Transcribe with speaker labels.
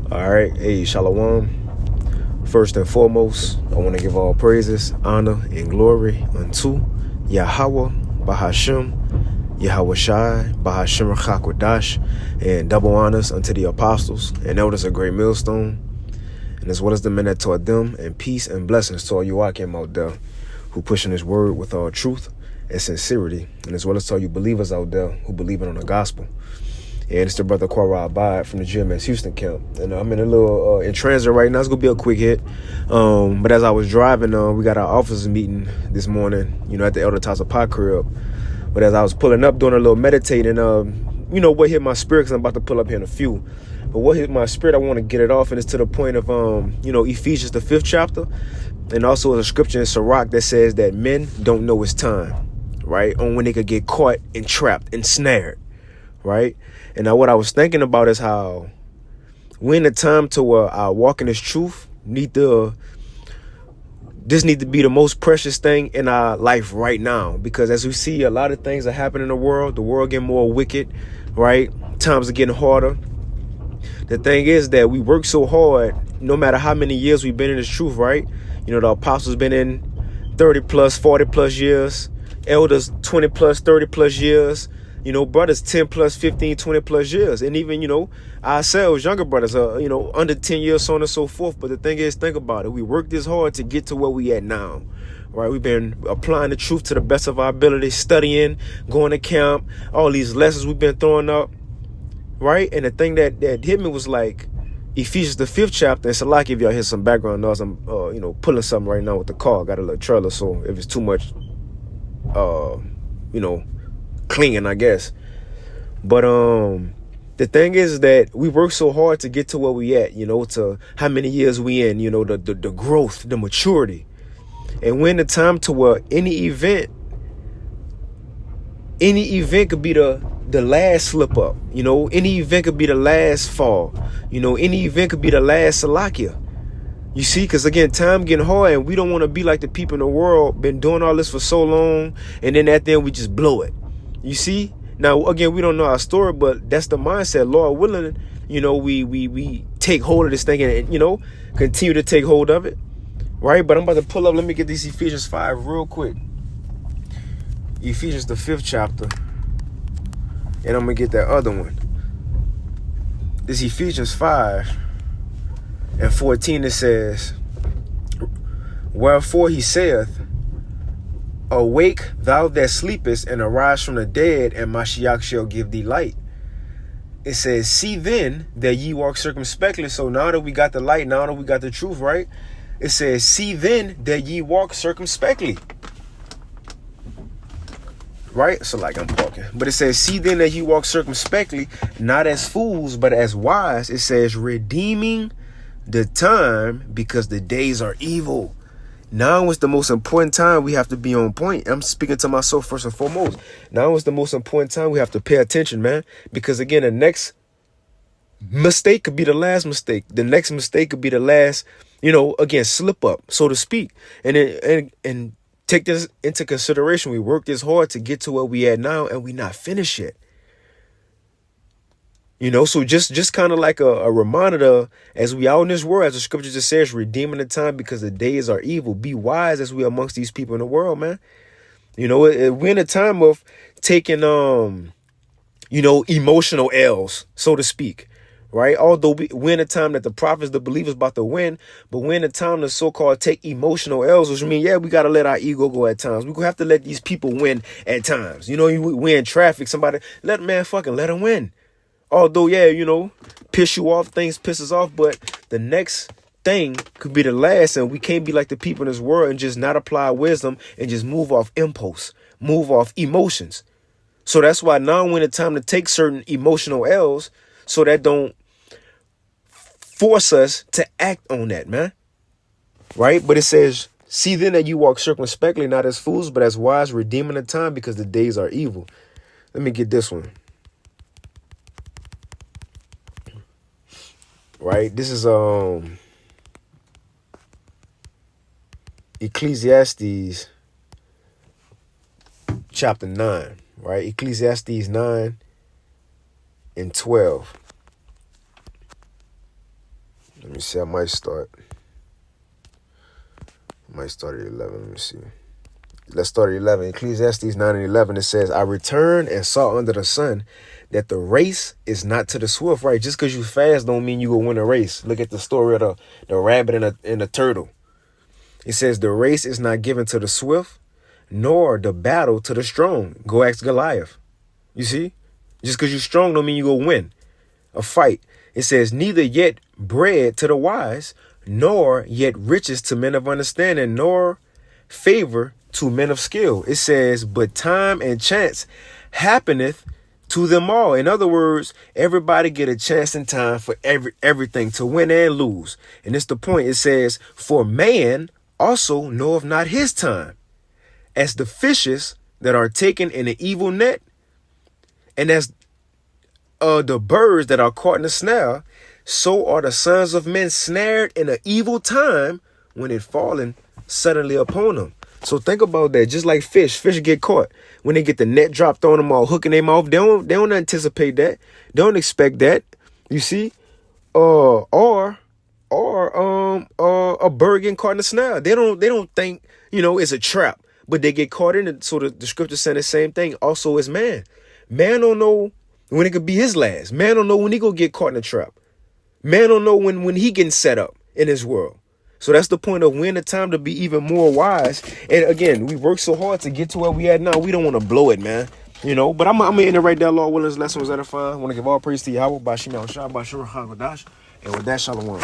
Speaker 1: All right. Hey, Shalom. First and foremost, I want to give all praises, honor, and glory unto Yahweh, Bahashem, Yahweh Shai, Bahashem Chakwadash, and double honors unto the apostles and elders of Great Millstone, and as well as the men that taught them, and peace and blessings to all you Akim out there who pushing his word with all truth and sincerity, and as well as to all you believers out there who believe in on the gospel. And it's the brother Quara Abad from the GMS Houston camp. And I'm in a little in transit right now. It's going to be a quick hit. But as I was driving, we got our officers meeting this morning, at the Elder Taza Pot crib. But as I was pulling up, doing a little meditating, what hit my spirit, because I'm about to pull up here in a few. But what hit my spirit, I want to get it off, and it's to the point of, Ephesians, the 5th chapter. And also a scripture in Sirach that says that men don't know it's time, right? On when they could get caught and trapped and snared, right? And now what I was thinking about is how we're in a time to where our walk in this truth need to be the most precious thing in our life right now. Because as we see, a lot of things are happening in the world getting more wicked, right? Times are getting harder. The thing is that we work so hard, no matter how many years we've been in this truth, right? The apostles been in 30 plus, 40 plus years, elders 20 plus, 30 plus years. Brothers 10 plus, 15, 20 plus years. And even, ourselves, younger brothers, under 10 years, so on and so forth. But the thing is, think about it. We worked this hard to get to where we at now, right? We've been applying the truth to the best of our ability, studying, going to camp, all these lessons we've been throwing up, right? And the thing that hit me was like Ephesians, the 5th chapter. And so like if y'all hear some background noise, I'm, pulling something right now with the car. Got a little trailer, so if it's too much, clinging, I guess. But the thing is that we work so hard to get to where we at, to how many years we in, the growth, the maturity. And when the time to where any event could be the last slip up, any event could be the last fall, any event could be the last salakia. You see, because again, time getting hard, and we don't want to be like the people in the world, been doing all this for so long, and then at the end we just blow it. You see? Now, again, we don't know our story, but that's the mindset. Lord willing, we take hold of this thing and, continue to take hold of it. Right? But I'm about to pull up. Let me get these Ephesians 5 real quick. Ephesians, the 5th chapter. And I'm going to get that other one. This Ephesians 5 and 14, it says, wherefore he saith, awake, thou that sleepest, and arise from the dead, and Mashiach shall give thee light. It says, see then that ye walk circumspectly. So now that we got the light, now that we got the truth, right? It says, see then that ye walk circumspectly. Right? So like I'm talking. But it says, see then that ye walk circumspectly, not as fools, but as wise. It says, redeeming the time, because the days are evil. Now is the most important time we have to be on point. I'm speaking to myself first and foremost. Now is the most important time we have to pay attention, man. Because again, the next mistake could be the last mistake. The next mistake could be the last, again, slip up, so to speak. And take this into consideration. We worked this hard to get to where we at now, and we not finished yet. So just kind of like a reminder as we out in this world, as the scripture just says, redeeming the time because the days are evil. Be wise as we are amongst these people in the world, man. We're in a time of taking, emotional L's, so to speak, right? Although we're in a time that the prophets, the believers about to win, but we're in a time to so-called take emotional L's, which means, we got to let our ego go at times. We're going to have to let these people win at times. We're in traffic, somebody, let them win. Although, piss you off, things piss us off, but the next thing could be the last, and we can't be like the people in this world and just not apply wisdom and just move off impulse, move off emotions. So that's why now when it's time to take certain emotional L's, so that don't force us to act on that, man. Right? But it says, see then that you walk circumspectly, not as fools, but as wise, redeeming the time because the days are evil. Let me get this one. Right? This is Ecclesiastes chapter 9, right? Ecclesiastes 9 and 12. me see. I might start. At 11. Let me see. Let's start at 11. Ecclesiastes 9 and 11. It says, I returned and saw under the sun that the race is not to the swift, right? Just because you fast don't mean you will win a race. Look at the story of the rabbit and the turtle. It says the race is not given to the swift, nor the battle to the strong. Go ask Goliath. You see? Just because you're strong don't mean you go win a fight. It says, neither yet bread to the wise, nor yet riches to men of understanding, nor favor to men of skill. It says, but time and chance happeneth to them all. In other words, everybody get a chance and time for everything to win and lose. And it's the point. It says, for man also knoweth not his time, as the fishes that are taken in an evil net, and as the birds that are caught in a snare, so are the sons of men snared in an evil time when it fallen suddenly upon them. So think about that. Just like fish get caught when they get the net dropped on them, all hooking their mouth. They don't anticipate that. They don't expect that. You see, or a bird getting caught in a snare. They don't think it's a trap, but they get caught in it. So the scripture saying the same thing. Also, is man. Man don't know when it could be his last. Man don't know when he gonna get caught in a trap. Man don't know when he getting set up in this world. So that's the point of when the time to be even more wise. And again, we work so hard to get to where we at now. We don't want to blow it, man. But I'm gonna end it right there. Lord willing, this lesson was edifying. I want to give all praise to Yahweh, Bashim Yahushua, Bashur HaKadosh. And with that, shalom.